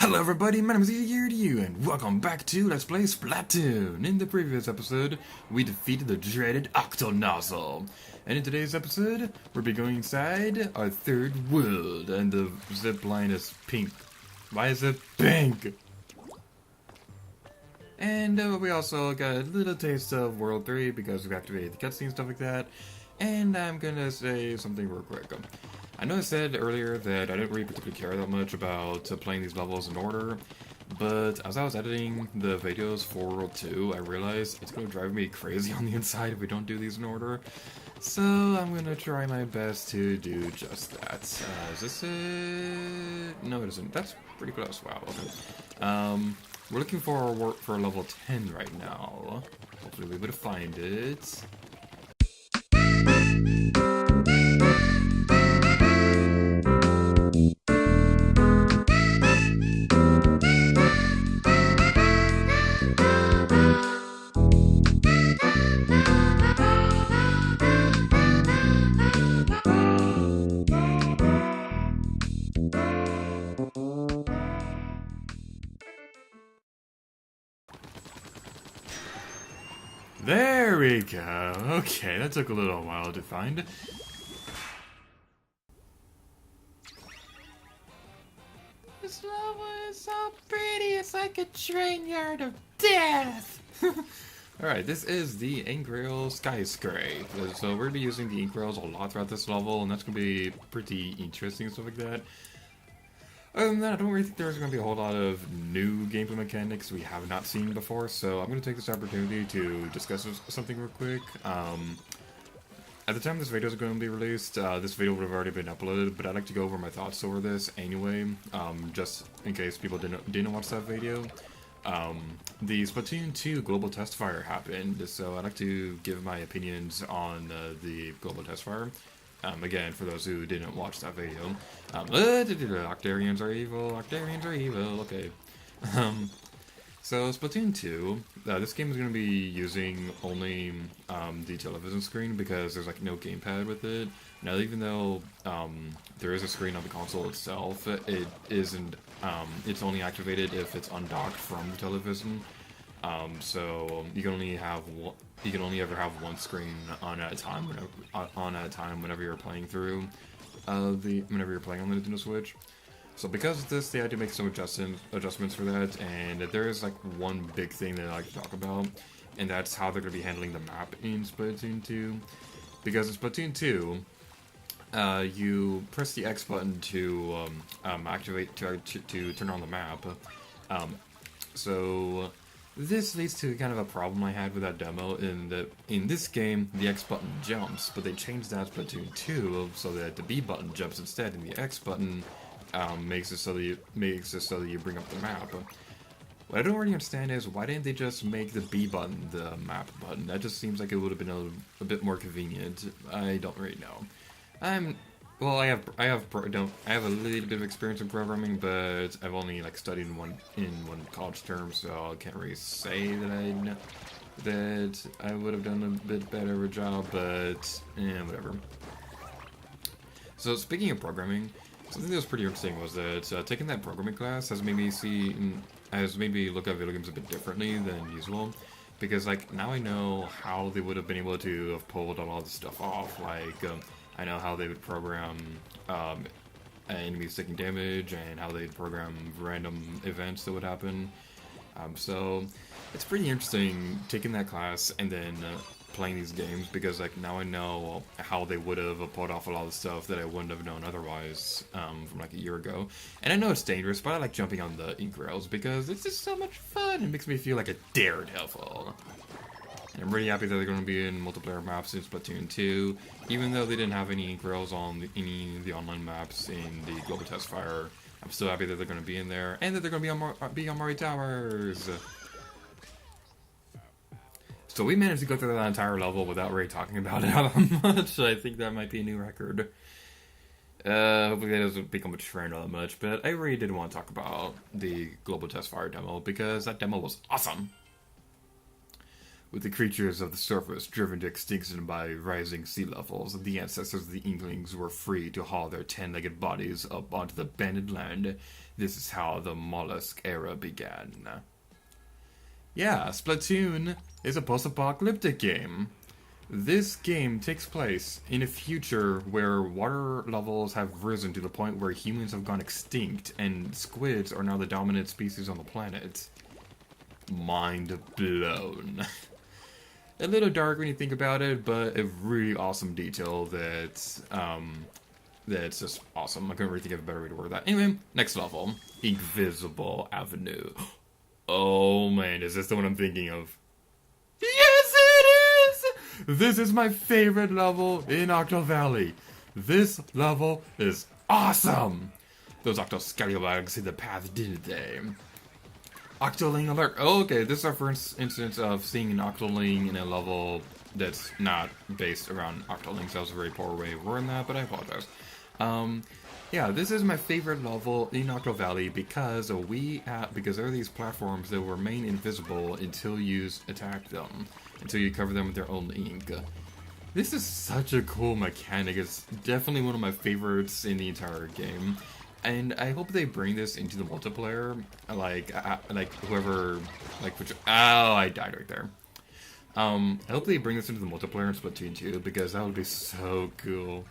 Hello everybody, my name is you, and welcome back to Let's Play Splatoon. In the previous episode, we defeated the dreaded Octo Nozzle. And in today's episode, we'll be going inside our third world, and the zip line is pink. Why is it pink? And we also got a little taste of World 3 because we activated the cutscene and stuff like that. And I'm gonna say something real quick. I know I said earlier that I didn't really particularly care that much about playing these levels in order, but as I was editing the videos for World 2, I realized it's going to drive me crazy on the inside if we don't do these in order. So I'm going to try my best to do just that. Is this it? No, it isn't. That's pretty close. Wow, okay. We're looking for a level 10 right now. Hopefully we'll be able to find it. There we go. Okay, that took a little while to find. This level is so pretty, it's like a train yard of death! Alright, this is the Inkrail Skyscape. So we're going to be using the Inkrails a lot throughout this level, and that's going to be pretty interesting and stuff like that. Other than that, I don't really think there's going to be a whole lot of new gameplay mechanics we have not seen before, so I'm going to take this opportunity to discuss something real quick. At the time this video is going to be released, this video would have already been uploaded, but I'd like to go over my thoughts over this anyway, just in case people didn't watch that video. The Splatoon 2 global test fire happened, so I'd like to give my opinions on the global test fire. Again, for those who didn't watch that video, Octarians are evil, okay. So Splatoon 2, this game is going to be using only the television screen because there's like no gamepad with it. Now, even though there is a screen on the console itself, it isn't. It's only activated if it's undocked from the television. So you can only have you can only ever have one screen on at a time. Whenever you're playing through whenever you're playing on the Nintendo Switch. So because of this, they had to make some adjustments for that, and there is like one big thing that I like to talk about, and that's how they're going to be handling the map in Splatoon 2. Because in Splatoon 2, you press the X button to activate to turn on the map. So this leads to kind of a problem I had with that demo, in this game the X button jumps, but they changed that in Splatoon 2 so that the B button jumps instead, and the X button makes it so that you bring up the map. What I don't really understand is, why didn't they just make the B button the map button? That just seems like it would have been a bit more convenient. I don't really know. Well, I have a little bit of experience in programming, but I've only like studied in one college term, so I can't really say that I would have done a bit better of a job. But whatever. So speaking of programming, something that was pretty interesting was that taking that programming class has made me look at video games a bit differently than usual. Because like now I know how they would have been able to have pulled all this stuff off. Like I know how they would program enemies taking damage, and how they'd program random events that would happen. So it's pretty interesting taking that class and then playing these games, because like now I know how they would have pulled off a lot of stuff that I wouldn't have known otherwise from like a year ago. And I know it's dangerous, but I like jumping on the Inkrails because it's just so much fun. It makes me feel like a daredevil. And I'm really happy that they're going to be in multiplayer maps in Splatoon 2, even though they didn't have any Inkrails on any of the online maps in the global test fire. I'm still happy that they're going to be in there, and that they're going to be on Mori Towers. So we managed to go through that entire level without really talking about it that much. I think that might be a new record. Hopefully that doesn't become a trend all that much, but I really did want to talk about the global test fire demo, because that demo was awesome. with the creatures of the surface driven to extinction by rising sea levels, the ancestors of the Inklings were free to haul their 10-legged bodies up onto the abandoned land. This is how the mollusk era began. Yeah, Splatoon is a post-apocalyptic game. This game takes place in a future where water levels have risen to the point where humans have gone extinct and squids are now the dominant species on the planet. Mind blown. A little dark when you think about it, but a really awesome detail that's just awesome. I couldn't really think of a better way to word that. Anyway, next level. Inkvisible Avenue. Oh man, is this the one I'm thinking of? Yes, it is! This is my favorite level in Octo Valley. This level is awesome! Those Octo Scallywags hit the path, didn't they? Octoling alert. Oh, okay, this is our first instance of seeing an Octoling in a level that's not based around Octoling, so that was a very poor way of wording that, but I apologize. Yeah, this is my favorite level in Octo Valley because there are these platforms that remain invisible until you attack them, until you cover them with their own ink. This is such a cool mechanic. It's definitely one of my favorites in the entire game. And I hope they bring this into the multiplayer, I died right there. I hope they bring this into the multiplayer in Splatoon 2, because that would be so cool.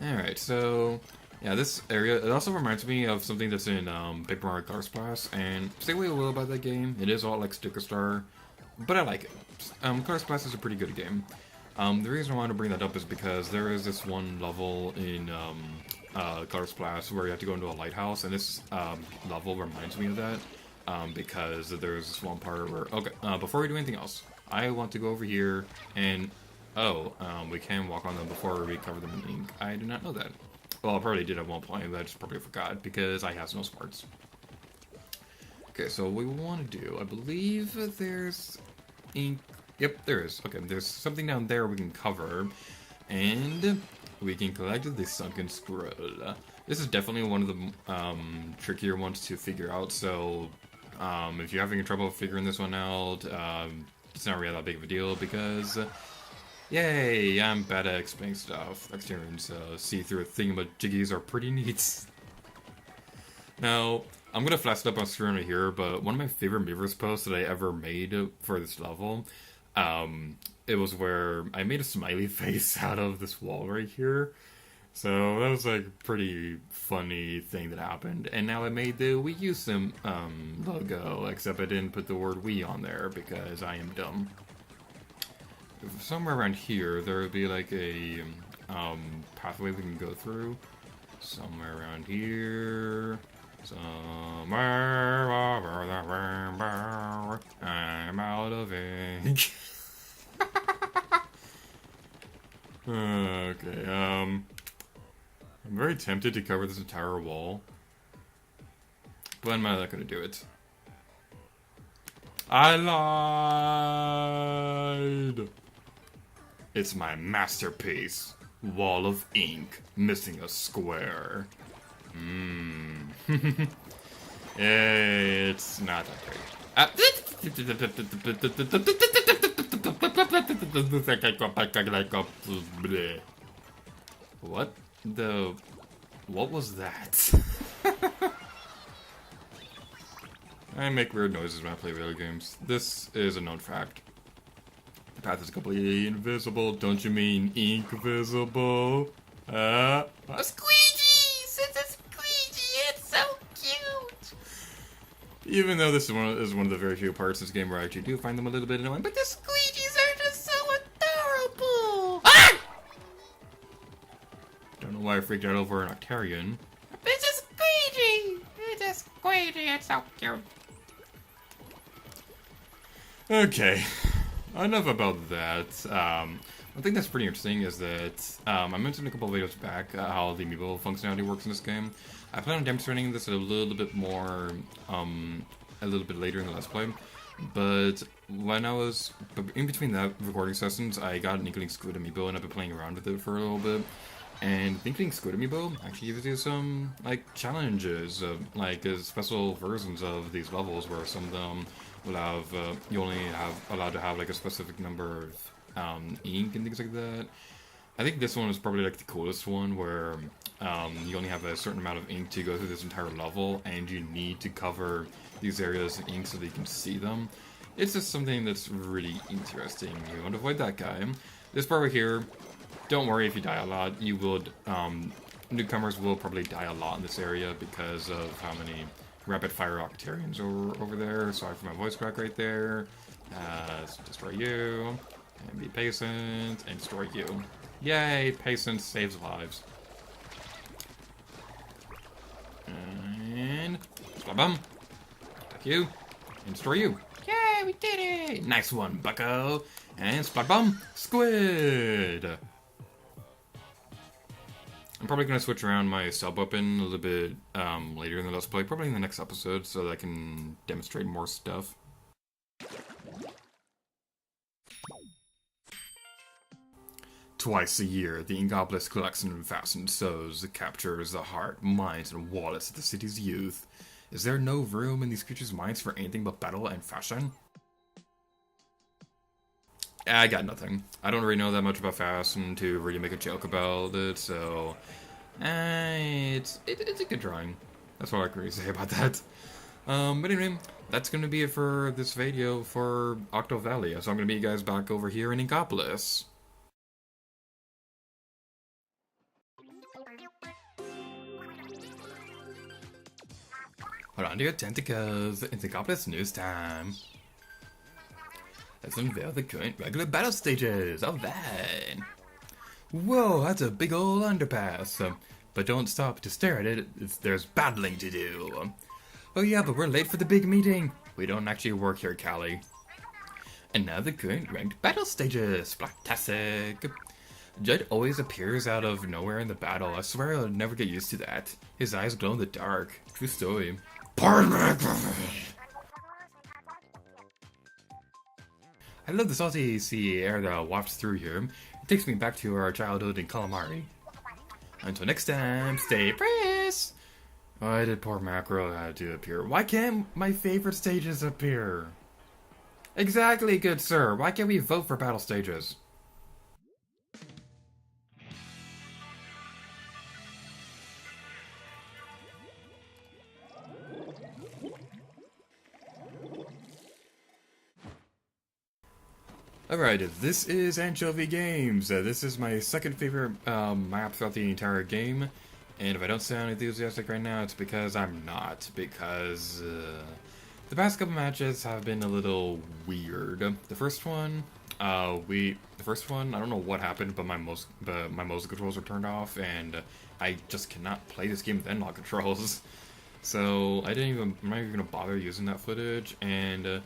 Alright, so, yeah, this area, it also reminds me of something that's in Paper Mario Color Splash, and stay away a little about that game. It is all like Sticker Star, but I like it. Color Splash is a pretty good game. The reason I wanted to bring that up is because there is this one level in Color Splash where you have to go into a lighthouse, and this level reminds me of that because there's this one part where, okay, before we do anything else, I want to go over here and, we can walk on them before we cover them in ink. I did not know that. Well, I probably did at one point, but I just probably forgot because I have no smarts. Okay, so what we want to do, I believe there's ink. Yep, there is. Okay, there's something down there we can cover, and we can collect the sunken scroll. This is definitely one of the trickier ones to figure out, so if you're having trouble figuring this one out, it's not really that big of a deal because, yay, I'm bad at explaining stuff. Exteriors see-through thingamajiggies are pretty neat. Now, I'm gonna flash it up on screen right here, but one of my favorite Miiverse posts that I ever made for this level, it was where I made a smiley face out of this wall right here. So that was like a pretty funny thing that happened. And now I made the Wii U Sim logo, except I didn't put the word Wii on there because I am dumb. Somewhere around here, there would be like a pathway we can go through. Somewhere around here. Somewhere over the rainbow, I'm out of ink. Okay, I'm very tempted to cover this entire wall, but I'm not gonna do it. I lied! It's my masterpiece. Wall of ink, missing a square. It's not that great. What was that? I make weird noises when I play video games. This is a known fact. The path is completely invisible. Don't you mean Inkvisible? Squeegee! It's a squeegee! It's so cute! Even though this is one of the very few parts of this game where I actually do find them a little bit annoying, but The squeegees are just so adorable! Ah! don't know why I freaked out over an Octarian. It's a squeegee! It's a squeegee, it's so cute. Okay, enough about that. One thing that's pretty interesting is that I mentioned a couple of videos back how the amiibo functionality works in this game. I plan on demonstrating this a little bit more, a little bit later in the Let's Play. But when I was in between that recording sessions, I got an Inkling Squid amiibo and I've been playing around with it for a little bit. And the Inkling Squid amiibo actually gives you some like challenges, like special versions of these levels where some of them will have you only have allowed to have like a specific number of ink and things like that. I think this one is probably like the coolest one, where you only have a certain amount of ink to go through this entire level, and you need to cover these areas of ink so that you can see them. It's just something that's really interesting. You want to avoid that guy. This part right here, don't worry if you die a lot. You would, newcomers will probably die a lot in this area because of how many rapid fire Octarians are over there. Sorry for my voice crack right there. Let's destroy you, and be patient, and destroy you. Yay, patience saves lives. And bum. Attack you, and destroy you. Yay, we did it! Nice one, bucko. And splat bum, squid. I'm probably going to switch around my sub-weapon a little bit later in the Let's Play, probably in the next episode, so that I can demonstrate more stuff. Twice a year, the Inkvisible collects and fastens souls that captures the heart, minds, and wallets of the city's youth. Is there no room in these creatures' minds for anything but battle and fashion? I got nothing. I don't really know that much about fashion to really make a joke about it, so it's a good drawing. That's all I can really say about that. But anyway, that's going to be it for this video for Octo Valley. So I'm going to meet you guys back over here in Inkopolis. Hold on to your tentacles. It's Inkopolis news time. Let's unveil the current regular battle stages. Alright. Whoa, that's a big old underpass. But don't stop to stare at it. There's battling to do. Oh yeah, but we're late for the big meeting. We don't actually work here, Callie. And now the current ranked battle stages. Splastastic. Judd always appears out of nowhere in the battle. I swear I'll never get used to that. His eyes glow in the dark. True story. I love the salty sea air that wafts through here. It takes me back to our childhood in Calamari. Until next time, stay press! Why did poor Macro have to appear? Why can't my favorite stages appear? Exactly, good sir. Why can't we vote for battle stages? Alright, this is Anchovy Games. This is my second favorite map throughout the entire game. And if I don't sound enthusiastic right now, it's because I'm not. Because the past couple matches have been a little weird. The first one, I don't know what happened, but my mouse controls were turned off, and I just cannot play this game with analog controls. So I'm not even gonna bother using that footage. And the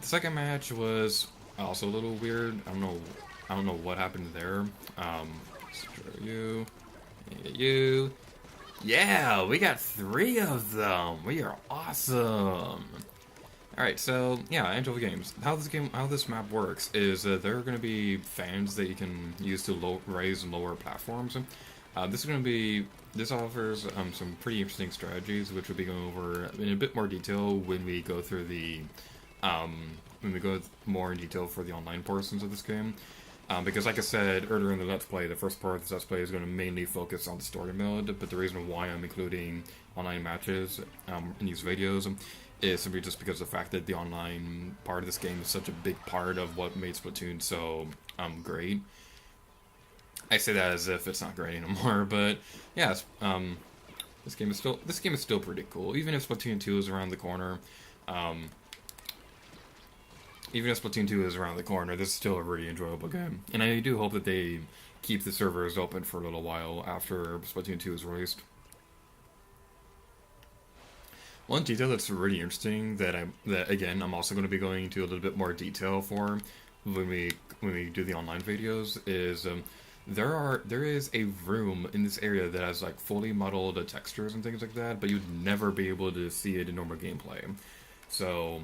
second match was also a little weird. I don't know what happened there. Destroy you. You. Yeah, we got 3 of them. We are awesome. Alright, so yeah, Anchovy Games. How this map works is there are going to be fans that you can use to raise and lower platforms. This offers some pretty interesting strategies, which we'll be going over in a bit more detail when we go through the more in detail for the online portions of this game. Because like I said earlier in the Let's Play, the first part of this Let's Play is going to mainly focus on the story mode, but the reason why I'm including online matches in these videos is simply just because of the fact that the online part of this game is such a big part of what made Splatoon so great. I say that as if it's not great anymore, but yeah, this game is still pretty cool. Even if Splatoon 2 is around the corner, this is still a really enjoyable game. And I do hope that they keep the servers open for a little while after Splatoon 2 is released. One detail that's really interesting that I'm also going to be going into a little bit more detail for when we do the online videos is there is a room in this area that has like fully modeled textures and things like that, but you'd never be able to see it in normal gameplay. So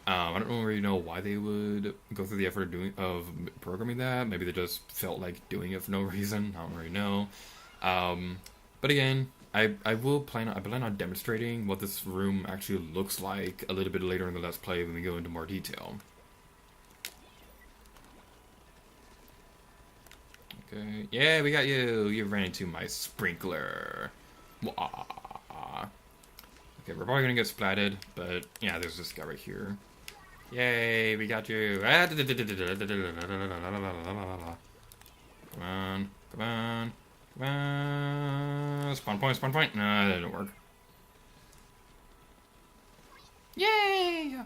I don't really know why they would go through the effort of programming that. Maybe they just felt like doing it for no reason. I don't really know. But again, I plan on demonstrating what this room actually looks like a little bit later in the Let's Play when we go into more detail. Okay, yeah, we got you. You ran into my sprinkler. Wah. Okay, we're probably gonna get splatted, but yeah, there's this guy right here. Yay, we got you. Come on, come on, come on. Spawn point, spawn point. No, that didn't work. Yay!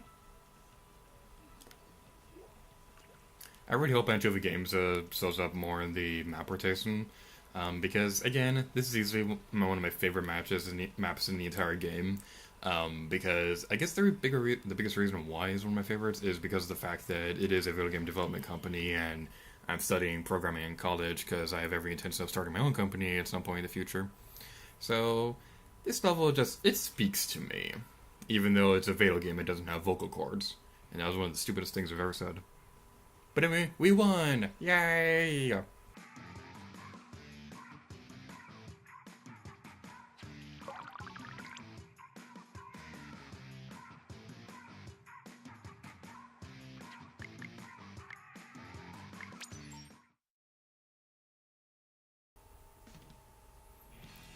I really hope Anchovy Games shows up more in the map rotation, because again, this is easily one of my favorite maps in the entire game. Because I guess the biggest reason why it's one of my favorites is because of the fact that it is a video game development company, and I'm studying programming in college because I have every intention of starting my own company at some point in the future. So this level it speaks to me, even though it's a video game. It doesn't have vocal cords, and that was one of the stupidest things I've ever said. But anyway, we won! Yay!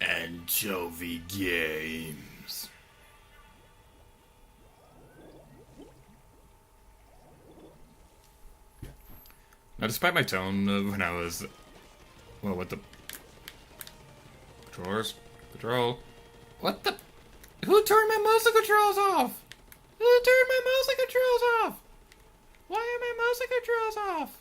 Anchovy Games. Now, despite my tone of when I was... Well, what the... Controllers? Control. What the? Who turned my mouse controls off? Who turned my mouse controls off? Why are my mouse controls off?